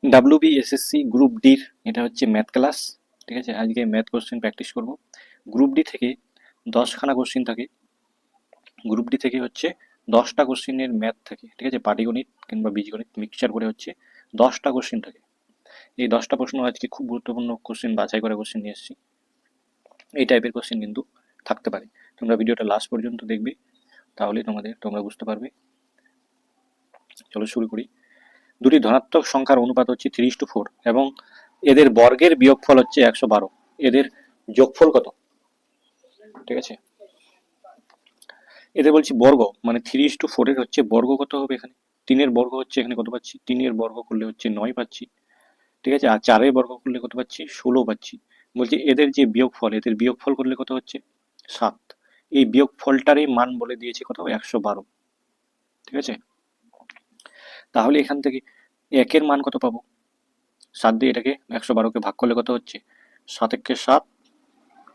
WBSSC group ডির এটা হচ্ছে ম্যাথ ক্লাস। ঠিক আছে, আজকে ম্যাথ কোশ্চেন প্র্যাকটিস করব। গ্রুপ ডি থেকে 10খানা কোশ্চেন থাকে। গ্রুপ ডি থেকে হচ্ছে 10টা কোশ্চেনের ম্যাথ থাকে। ঠিক আছে, পাটিগণিত কিংবা বীজগণিত মিক্সচার করে হচ্ছে 10টা কোশ্চেন থাকে। এই 10টা প্রশ্ন আজকে খুব গুরুত্বপূর্ণ কোশ্চেন, বাছাই করা কোশ্চেন নিয়ে এসেছি। এই টাইপের কোশ্চেন কিন্তু থাকতে পারে। তোমরা ভিডিওটা লাস্ট পর্যন্ত দেখবে, তাহলে তোমরা বুঝতে পারবে। চলো শুরু করি। দুটি ধনাত্মক সংখ্যার অনুপাত হচ্ছে 3:4 এবং এদের বর্গের বিয়োগফল হচ্ছে 112। এদের যোগফল কত? ঠিক আছে, এদের বলছি বর্গ, মানে 3:4 এর হচ্ছে বর্গ কত হবে এখানে। 3-এর বর্গ হচ্ছে এখানে কত পাচ্ছি, 3-এর বর্গ করলে হচ্ছে 9 পাচ্ছি। ঠিক আছে, আর 4-এর বর্গ করলে কত পাচ্ছি, 16 পাচ্ছি। বলছি এদের যে বিয়োগফল, এদের বিয়োগফল করলে কত হচ্ছে, 7। এই বিয়োগফলটারই মান বলে দিয়েছে কত, 112। ঠিক আছে, তাহলে এখান থেকে একের মান কত পাবো, 7 দিয়ে এটাকে 112কে ভাগ করলে কত হচ্ছে, 7 একে 7,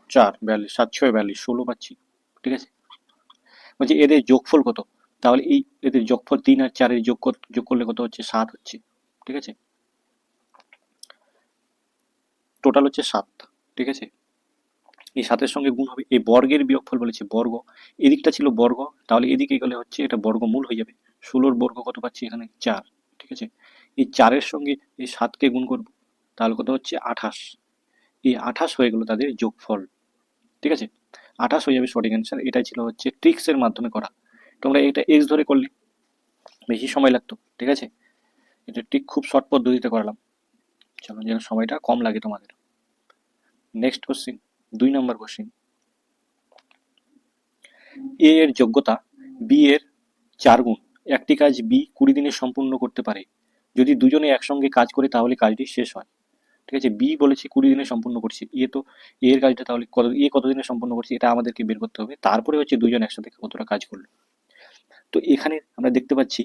4, 42, 7 6 42, 16 পাচ্ছি। ঠিক আছে, বলছি এদের যোগফল কত, তাহলে এই এদের যোগফল 3 আর 4-এর যোগ করলে কত হচ্ছে, 7 হচ্ছে। ঠিক আছে, টোটাল হচ্ছে 7। ঠিক আছে, এই 7-এর সঙ্গে গুণ হবে, এই বর্গের বিয়োগফল বলেছে বর্গ, এদিকটা ছিল বর্গ, তাহলে এদিকে গেলে হচ্ছে এটা বর্গমূল হয়ে যাবে। 16-র বর্গ কত পাচ্ছি এখানে, 4। ঠিক আছে, এই 4-এর সঙ্গে এই 7কে গুণ করব, তাহলে কত হচ্ছে, 28। এই 28 হয়ে গেল তাদের যোগফল। ঠিক আছে, 28 হয়ে যাবে সঠিক অ্যান্সার। এটাই ছিল হচ্ছে ট্রিক্সের মাধ্যমে করা। তোমরা এটা এক্স ধরে করলে বেশি সময় লাগতো। ঠিক আছে, এটা ঠিক খুব শর্ট পদ্ধতিতে করালাম। চলো, যেন সময়টা কম লাগে তোমাদের। নেক্সট কোশ্চিন, 2 নম্বর কোশ্চিন। এ এর যোগ্যতা বি এর 4 গুণ। একটি কাজ বি 20 দিনে সম্পূর্ণ করতে পারে। যদি দুজনে একসঙ্গে কাজ করে তাহলে কাজটি শেষ হয়। ঠিক আছে, বি বলেছে 20 দিনে সম্পূর্ণ করছে, এ তো এ এর কাজটা তাহলে কত দিনে সম্পূর্ণ করছে এটা আমাদেরকে বের করতে হবে। তারপরে হচ্ছে দুজন একসাথে কতটা কাজ করলো। তো এখানে আমরা দেখতে পাচ্ছি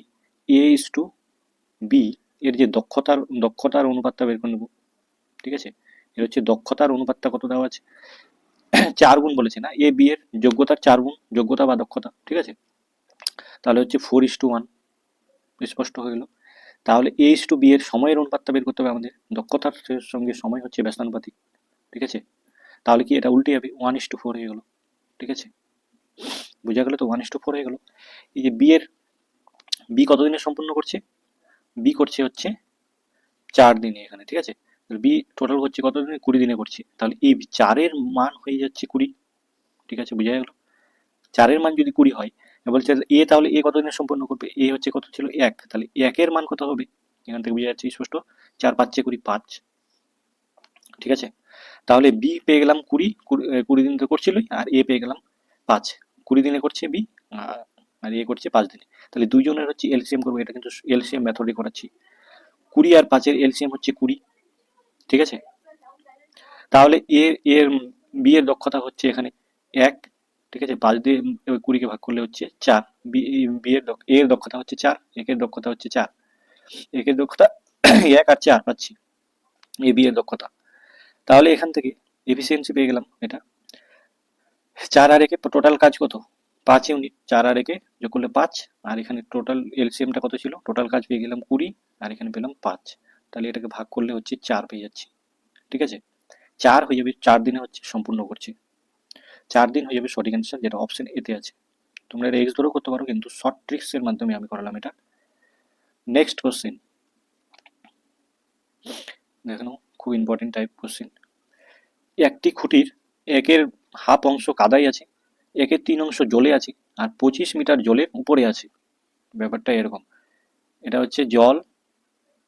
A:B, এর যে দক্ষতার অনুপাতটা বের করে নেব। ঠিক আছে, এর হচ্ছে দক্ষতার অনুপাতটা কত দেওয়া আছে, 4 গুণ বলেছে না, A B এর যোগ্যতার 4 গুণ, যোগ্যতা বা দক্ষতা। ঠিক আছে, তাহলে হচ্ছে 4:1, স্পষ্ট হয়ে গেল। তাহলে A:B এর সময়ের অনুপাতটা বের করতে হবে আমাদের, দক্ষতার সঙ্গে সময় হচ্ছে ব্যস্তানুপাতিক। ঠিক আছে, তাহলে কি এটা উল্টে যাবে, 1:4 হয়ে গেল। ঠিক আছে, বোঝা গেল তো, 1:4 হয়ে গেল। এই যে বি কতদিনে সম্পূর্ণ করছে, বি করছে হচ্ছে 4 দিনে এখানে। ঠিক আছে, বি টোটাল হচ্ছে কত দিনে, 20 দিনে করছে, তাহলে এই 4-এর মান হয়ে যাচ্ছে 20। ঠিক আছে, বুঝা গেল। 4-এর মান যদি 20 হয়, বলছে এ, তাহলে এ কত দিনে সম্পন্ন করবে, এ হচ্ছে কত ছিল, 1, তাহলে 1-এর মান কত হবে, এখান থেকে বোঝা যাচ্ছে স্পষ্ট, 4 5 20, 5। ঠিক আছে, তাহলে বি পেয়ে গেলাম 20 দিন তো করছিলই, আর এ পেয়ে গেলাম 5। 20 দিনে করছে বি, আর এ করছে 5 দিনে। তাহলে দুইজনের হচ্ছে এলসিএম করবো, এটা কিন্তু এলসিএম মেথডে করাচ্ছি। 20 আর 5-এর এলসিএম হচ্ছে 20। ঠিক আছে, তাহলে এর বি এর দক্ষতা হচ্ছে এখানে 1। ঠিক আছে, 5 দিয়ে 20-কে ভাগ করলে হচ্ছে 4। বি বি এর এ এর দক্ষতা হচ্ছে 4, একের দক্ষতা হচ্ছে 4, একের দক্ষতা 1 আর 4 পাচ্ছি, এ বি এর দক্ষতা। তাহলে এখান থেকে এফিসিয়েন্সি পেয়ে গেলাম এটা, 4 আর একে টোটাল কাজ কত, 5 ইউনিট। 4 আর একে যোগ করলে 5, আর এখানে টোটাল এলসিএমটা কত ছিল, টোটাল কাজ পেয়ে গেলাম 20, আর এখানে পেলাম 5। তাহলে এটাকে ভাগ করলে হচ্ছে 4 পেয়ে যাচ্ছি। ঠিক আছে, 4 হয়ে যাবে, 4 দিনে হচ্ছে সম্পূর্ণ করছি। 4 দিন হয়ে যাবে সঠিক অ্যান্সার, যেটা অপশন এতে আছে। তোমরা এটা এক্স ধরেও করতে পারো, কিন্তু শর্ট ট্রিক্স এর মাধ্যমে আমি করালাম এটা। নেক্সট কোশ্চেন দেখে নাও, খুব ইম্পর্টেন্ট টাইপ কোশ্চেন। একটি খুঁটির একের হাফ অংশ কাদায় আছে, একের 3 অংশ জলে আছে, আর 25 মিটার জলের উপরে আছে। ব্যাপারটা এরকম, এটা হচ্ছে জল।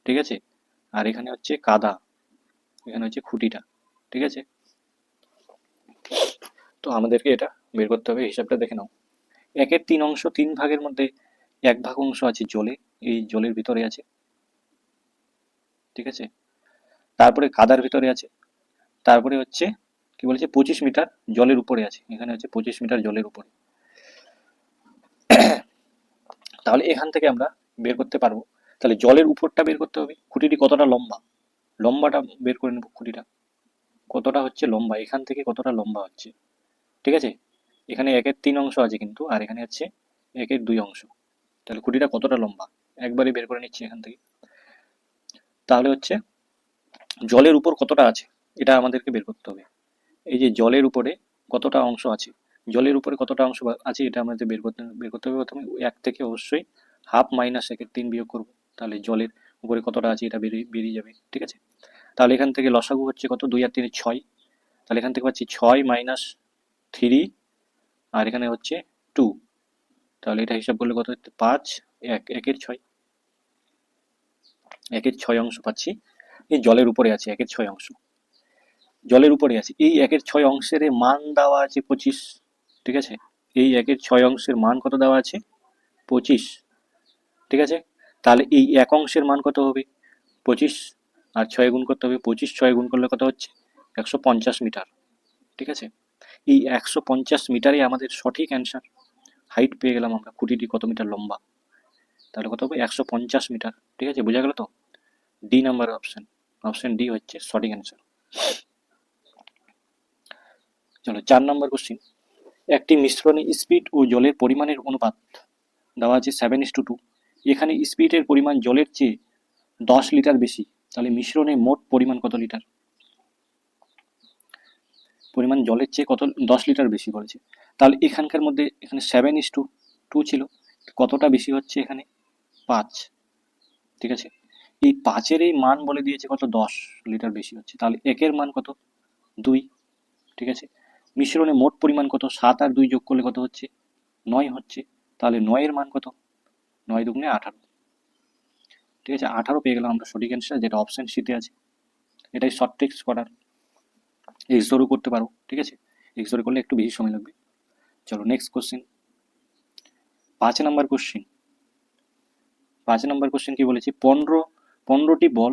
ঠিক আছে, আর এখানে হচ্ছে কাদা, এখানে হচ্ছে খুঁটিটা। ঠিক আছে, তো আমাদেরকে এটা বের করতে হবে, হিসাবটা দেখে নাও। একের 3 অংশ, 3 ভাগের মধ্যে 1 ভাগ অংশ আছে জলে, এই জলের ভিতরে আছে। ঠিক আছে, তারপরে কাদার ভিতরে আছে, তারপরে হচ্ছে কি বলেছে, 25 মিটার জলের উপরে আছে, এখানে হচ্ছে 25 মিটার জলের উপরে। তাহলে এখান থেকে আমরা বের করতে পারবো, তাহলে জলের উপরটা বের করতে হবে, খুঁটিটি কতটা লম্বা, লম্বাটা বের করে নেব, খুঁটিটা কতটা হচ্ছে লম্বা, এখান থেকে কতটা লম্বা হচ্ছে। ঠিক আছে, এখানে একের 3 অংশ আছে কিন্তু, আর এখানে হচ্ছে একের 2 অংশ, তাহলে খুঁটিটা কতটা লম্বা একবারে বের করে নিচ্ছি এখান থেকে। তাহলে হচ্ছে জলের উপর কতটা আছে এটা আমাদেরকে বের করতে হবে। এই যে জলের উপরে কতটা অংশ আছে, জলের উপরে কতটা অংশ আছে এটা আমাদের বের করতে হবে প্রথমে। 1 থেকে অবশ্যই হাফ মাইনাস 1/3 বিয়োগ করব, তাহলে জলের উপরে কতটা আছে এটা বেরিয়ে যাবে। ঠিক আছে, তাহলে এখান থেকে লসাগু হচ্ছে কত, 2 আর 3 6, তাহলে এখান থেকে পাচ্ছি 6 মাইনাস 3, আর এখানে হচ্ছে 2, তাহলে এটা হিসাব করলে কত হচ্ছে 5, 1 6, 1/6 অংশ পাচ্ছি। এই জলের উপরে আছে 1/6 অংশ, জলের উপরে আছে। এই 1/6 অংশের মান দেওয়া আছে 25। ঠিক আছে, এই 1/6 অংশের মান কত দেওয়া আছে, 25। ঠিক আছে, তাহলে এই 1 অংশের মান কত হবে, 25, আর 6 গুণ করতে হবে, 25 6 গুণ করলে কত হচ্ছে 150 মিটার। ঠিক আছে, এই 150 মিটারই আমাদের সঠিক অ্যান্সার। হাইট পেয়ে গেলাম আমরা, খুঁটিটি কত মিটার লম্বা, তাহলে কত হবে 150 মিটার। ঠিক আছে, বোঝা গেল তো? D number option, option D হচ্ছে সঠিক অ্যান্সার। চলো 4 নম্বর কোশ্চিন। একটি মিশ্রণে স্পিড ও জলের পরিমাণের অনুপাত দেওয়া আছে 7:2। এখানে স্পিডের পরিমাণ জলের চেয়ে 10 লিটার বেশি, তাহলে মিশ্রণে মোট পরিমাণ কত লিটার? পরিমাণ জলের চেয়ে কত, 10 লিটার বেশি বলেছে। তাহলে এখানকার মধ্যে এখানে 7:2 ছিল, কতটা বেশি হচ্ছে এখানে, 5। ঠিক আছে, এই 5-এর এই মান বলে দিয়েছে কত, 10 লিটার বেশি হচ্ছে, তাহলে একের মান কত, 2। ঠিক আছে, মিশ্রণে মোট পরিমাণ কত, 7 আর 2 যোগ করলে কত হচ্ছে, 9 হচ্ছে, তাহলে 9-এর মান কত, 9 দুগুণে 18। ঠিক আছে, 18 পেয়ে গেলাম আমরা সঠিক অ্যান্সার, যেটা অপশন সিতে আছে। এটাই শর্ট ট্রিক্স করার, এক্সোরও করতে পারো। ঠিক আছে, এক্সোরে করলে একটু বেশি সময় লাগবে। চলো নেক্সট কোশ্চেন, 5 নম্বর কোশ্চেন। 5 নম্বর কোশ্চেন কি বলেছে, 15টি বল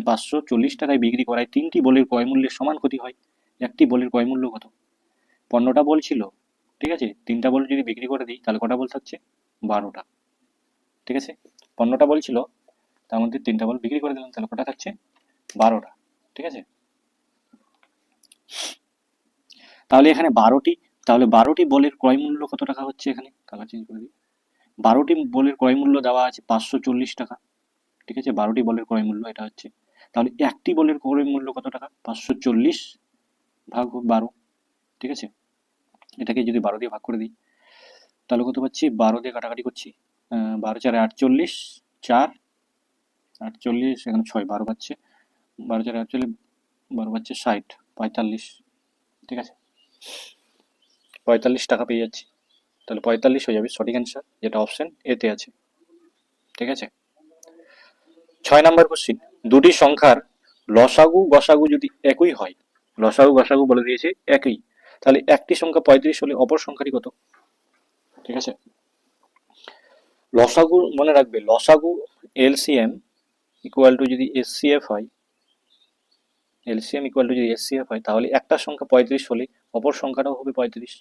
540 টাকায় বিক্রি করায় 3টি বলের ক্রয় মূল্যের সমান ক্ষতি হয়, একটি বলের ক্রয় মূল্য কত? 15টা বল ছিল, ঠিক আছে, 3টা বল যদি বিক্রি করে দিই তাহলে কটা বল থাকছে, 12টা। ঠিক আছে, 15টা বল ছিল, তার মধ্যে 3টা বল বিক্রি করে দিলাম, তাহলে কটা থাকছে, 12টা। ঠিক আছে, তাহলে এখানে 12টি, তাহলে 12টি বলের ক্রয় মূল্য কত টাকা হচ্ছে, এখানে কালার চেঞ্জ করে দিই। 12টি বলের ক্রয় মূল্য দেওয়া আছে 540 টাকা। ঠিক আছে, 12টি বলের ক্রয় মূল্য এটা হচ্ছে, তাহলে একটি বলের ক্রয় মূল্য কত টাকা, 540 ভাগ 12। ঠিক আছে, এটাকে যদি 12 দিয়ে ভাগ করে দিই তাহলে কত পাচ্ছি, 12 দিয়ে কাটাকাটি করছি, 12 4 48, 4 48, এখানে 6, 12 পাচ্ছে, 12 4 48, 12 পাচ্ছে 60, 45। ঠিক আছে, 45 টাকা পেয়ে যাচ্ছি, তাহলে 45 হয়ে যাবে সঠিক অ্যান্সার, যেটা অপশন এতে আছে। ঠিক আছে, 6 নম্বর কোশ্চিন, দুটি সংখ্যার লসাগু গসাগু যদি একই হয়, লসাগু গসাগু বলে দিয়েছে একই, তাহলে একটি সংখ্যা 35 হলে অপর সংখ্যাটি কত? ঠিক আছে, লসাগু মনে রাখবে, লসাগু এলসিএম ইকুয়াল টু যদি এসসিএফ হয়, এলসিএম ইকুয়াল টু যদি এসসিএফ হয়, তাহলে একটা সংখ্যা 35 হলে অপর সংখ্যাটাও হবে 35।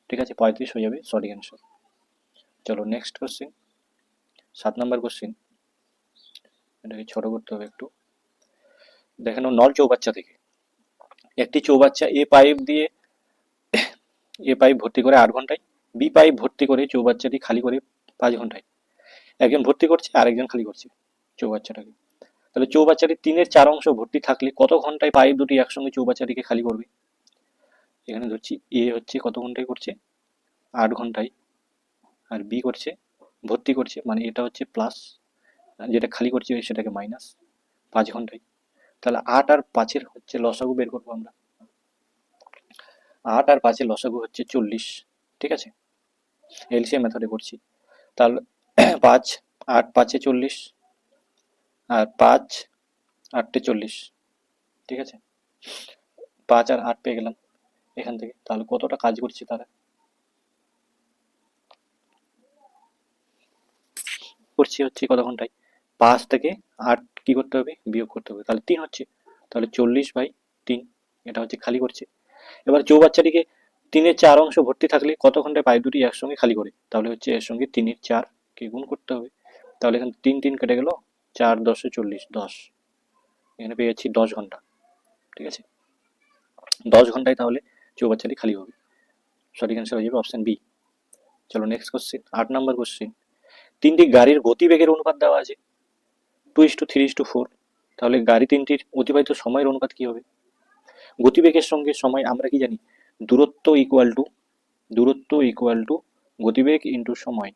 ঠিক আছে, 35 হয়ে যাবে সঠিক অ্যান্সার। চলো নেক্সট কোশ্চিন, 7 নম্বর কোশ্চিন। এটাকে ছোট করতে হবে একটু। দেখানো নল চৌবাচ্চা থেকে একটি চৌবাচ্চা এ পাইপ ভর্তি করে 8 ঘন্টায়, বি পাইপ ভর্তি করে চৌবাচ্চাটি খালি করে 5 ঘন্টায়। একজন ভর্তি করছে আর একজন খালি করছে চৌবাচ্চাটাকে, তাহলে চৌবাচ্চাটি 3/4 অংশ ভর্তি থাকলে কত ঘন্টায় পাইপ দুটি একসঙ্গে চৌবাচ্চাটিকে খালি করবে? এখানে ধরছি এ হচ্ছে কত ঘন্টায় করছে, 8 ঘন্টায়, আর বি করছে ভর্তি করছে, মানে এটা হচ্ছে প্লাস, যেটা খালি করছে সেটাকে মাইনাস, 5 ঘন্টায়। তাহলে 8 আর 5-এর হচ্ছে লসাগু বের করবো আমরা। 8 আর 5-এর লসাগু হচ্ছে 40। ঠিক আছে, এলসিএম মেথডে করছি, তাহলে 5 8 5-এ 40, আর 5 8-এ 40। ঠিক আছে, 5 আর 8 পেয়ে গেলাম এখান থেকে, তাহলে কতটা কাজ করছে তারা, করছি হচ্ছে কত ঘন্টায়, 5 থেকে 8 কি করতে হবে, বিয়োগ করতে হবে, তাহলে 3 হচ্ছে, তাহলে 40/3, এটা হচ্ছে খালি করছে। এবার চৌবাচ্চাটিকে 3/4 অংশ ভর্তি থাকলে কত ঘন্টায় পাইপ দুটি একসঙ্গে খালি করে, তাহলে হচ্ছে এর সঙ্গে 3/4 কে গুণ করতে হবে, তাহলে এখানে 3 3 কেটে গেল, 4 10 40, 10, এখানে পেয়ে যাচ্ছি 10 ঘন্টা। ঠিক আছে, 10 ঘন্টায় তাহলে চৌবাচ্চাটি খালি হবে, সঠিক অ্যান্সার হয়ে যাবে অপশন বি। চলো নেক্সট কোশ্চেন, 8 নম্বর কোশ্চেন। 3টি গাড়ির গতিবেগের অনুপাত দেওয়া আছে, 2:3:4। তাহলে গাড়ি তিনটির অতিবাহিত সময়ের অনুপাত কি হবে? গতিবেগের সঙ্গে সময় আমরা কি জানি? দূরত্ব ইকুয়াল টু গতিবেগ ইন্টু সময়,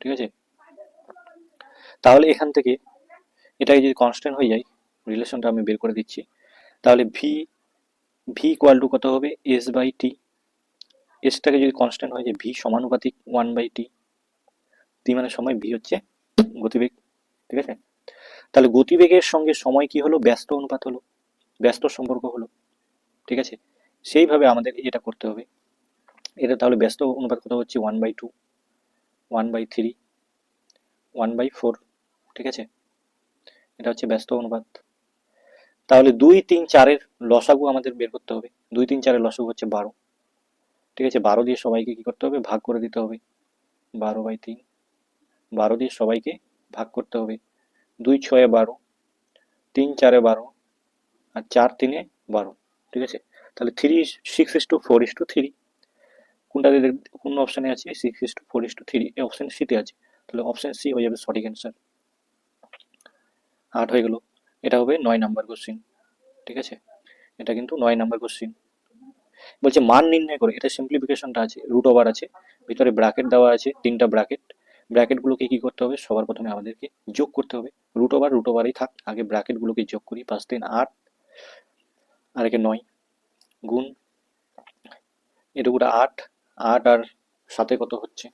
ঠিক আছে? তাহলে এখান থেকে এটাকে যদি কনস্ট্যান্ট হয়ে যায়, রিলেশনটা আমি বের করে দিচ্ছি। তাহলে ভি ইকুয়াল টু কত হবে? S by T. এসটাকে যদি কনস্ট্যান্ট হয়ে যায়, ভি সমানুপাতিক 1/t। টি মানে সময়, ভি হচ্ছে গতিবেগ, ঠিক আছে? তাহলে গতিবেগের সঙ্গে সময় কি হলো? ব্যস্ত অনুপাত হলো, ব্যস্ত সম্পর্ক হলো, ঠিক আছে? সেইভাবে আমাদের এটা করতে হবে। এটা তাহলে ব্যস্ত অনুপাত কত হচ্ছে? 1/2, 1/3, 1/4, ঠিক আছে? এটা হচ্ছে ব্যস্ত অনুপাত। তাহলে 2, 3, 4-এর লসাগু আমাদের বের করতে হবে। 2, 3, 4-এর লসাগু হচ্ছে 12, ঠিক আছে? 12 দিয়ে সবাইকে কি করতে হবে? ভাগ করে দিতে হবে। 12/3, 12 দিয়ে সবাইকে ভাগ করতে হবে। 2 6 12, 3 4 12, আর 4 3 12, ঠিক আছে? তাহলে 6:4:3 কোনটা কোন অপশনে আছে? 6:4:3 এই অপশন সিতে আছে। তাহলে অপশন সি হয়ে যাবে সঠিক অ্যান্সার। 8 হয়ে গেল। এটা হবে 9 নাম্বার কোশ্চিন, ঠিক আছে? এটা কিন্তু 9 নাম্বার কোশ্চিন। বলছে মান নির্ণয় করে, এটা সিম্পলিফিকেশনটা আছে, রুট ওভার আছে, ভিতরে ব্র্যাকেট দেওয়া আছে, 3টা ব্র্যাকেট। ব্র্যাকেটগুলোকে কি করতে হবে? সবার প্রথমে আমাদেরকে যোগ করতে হবে। রুট ওভারই থাক, আগে ব্র্যাকেটগুলোকে যোগ করি। 5 3 8, আর একে 9, গুণ এটুকুটা 8, 8 আর 7 কত হচ্ছে?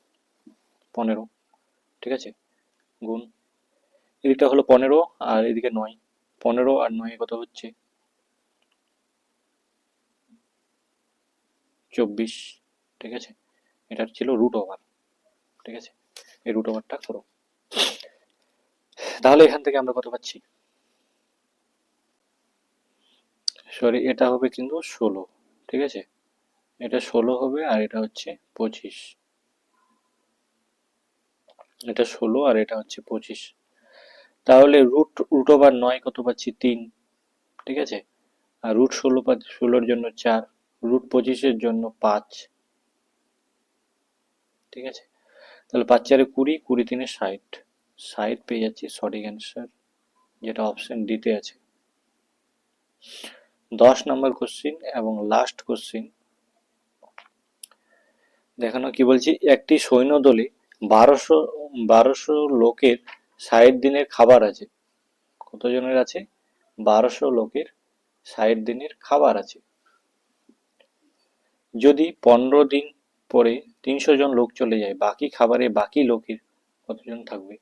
15, ঠিক আছে? গুণ এদিকটা হলো 15 আর এদিকে 9, 15 আর 9 কত হচ্ছে? 24, ঠিক আছে? এটা ছিল রুট ওভার, ঠিক আছে? এই রুট ওভারটা করো। তাহলে এখান থেকে আমরা কত পাচ্ছি? সরি, এটা হবে কিন্তু 16, ঠিক আছে? এটা 16 হবে, আর এটা হচ্ছে 25। এটা 16 আর এটা হচ্ছে 25। তাহলে রুট ওভার 9 কত পাচ্ছি? 3, ঠিক আছে? আর রুট 16 জন্য 4, রুট 25-এর জন্য 5, ঠিক আছে? তাহলে 5 4 20, 20 3 60, 60 পেয়ে যাচ্ছি সঠিক অ্যান্সার, যেটা অপশন ডিতে আছে। 10 নম্বর কোশ্চিন এবং লাস্ট কোশ্চিন। দেখানো কি বলছি? একটি সৈন্যদলে 1200 লোকের 60 দিনের খাবার আছে। কতজনের আছে? 1200 লোকের 60 দিনের খাবার আছে। যদি 15 দিন পরে 300 জন লোক চলে যায়, বাকি খাবারে বাকি লোকের কতজন থাকবে?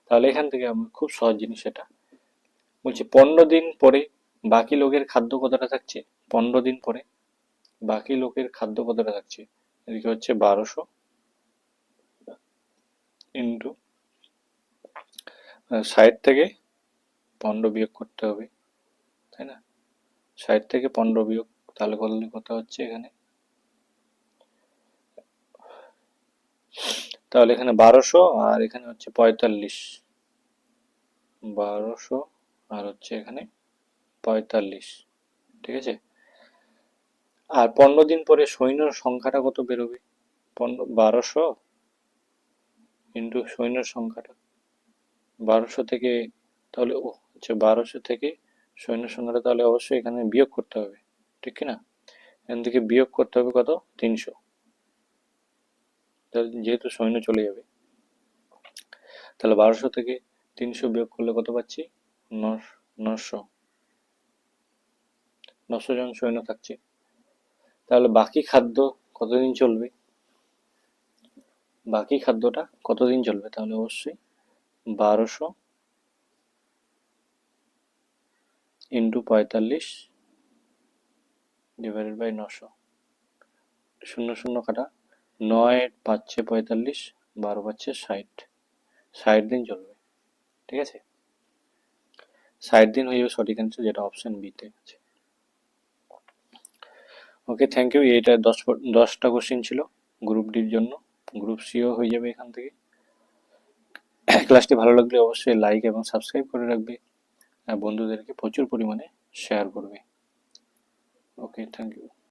তাহলে এখান থেকে আমরা খুব সহজ জিনিস এটা বলছি, 15 দিন পরে বাকি লোকের খাদ্য কতটা থাকছে? 15 দিন পরে বাকি লোকের খাদ্য কতটা থাকছে? এদিকে হচ্ছে 1200 ইন্টু 60 থেকে 15 বিয়োগ করতে হবে, তাই না? 60 থেকে 15 বিয়োগ, তাহলে করলে কত হচ্ছে এখানে? তাহলে এখানে 1200 আর এখানে হচ্ছে 45, 1200 আর হচ্ছে এখানে 45, ঠিক আছে? আর 15 দিন পরে সৈন্যর সংখ্যাটা কত বেরোবে? 1200 ইন্টু সৈন্যর সংখ্যাটা 1200 থেকে, তাহলে ও আচ্ছা 1200 থেকে সৈন্য সংখ্যাটা তাহলে অবশ্যই এখানে বিয়োগ করতে হবে, ঠিক কি না? এখান থেকে বিয়োগ করতে হবে কত? 300, যেহেতু সৈন্য চলে যাবে। তাহলে 1200 থেকে 300 বিয়োগ করলে কত পাচ্ছি? 900, 900 জন সৈন্য থাকছে। তাহলে বাকি খাদ্য কতদিন চলবে? বাকি খাদ্যটা কতদিন চলবে? তাহলে অবশ্যই 1200 ইন্টু 45 ডিভাইডেড বাই 900, শূন্য শূন্য কাটা, 9 পাচ্ছে 45, 12 পাচ্ছে 60, 60 দিন চলবে, ঠিক আছে? 60 দিন হয়ে যাবে সঠিক অ্যান্সার, যেটা অপশন বিতে আছে। ওকে, থ্যাংক ইউ। এইটা 10টা কোশ্চেন ছিল গ্রুপ ডির জন্য। গ্রুপ সিও হয়ে যাবে এখান থেকে। ক্লাসটি ভালো লাগলে অবশ্যই লাইক এবং সাবস্ক্রাইব করে রাখবে, আর বন্ধুদেরকে প্রচুর পরিমাণে শেয়ার করবে। ওকে, থ্যাংক ইউ।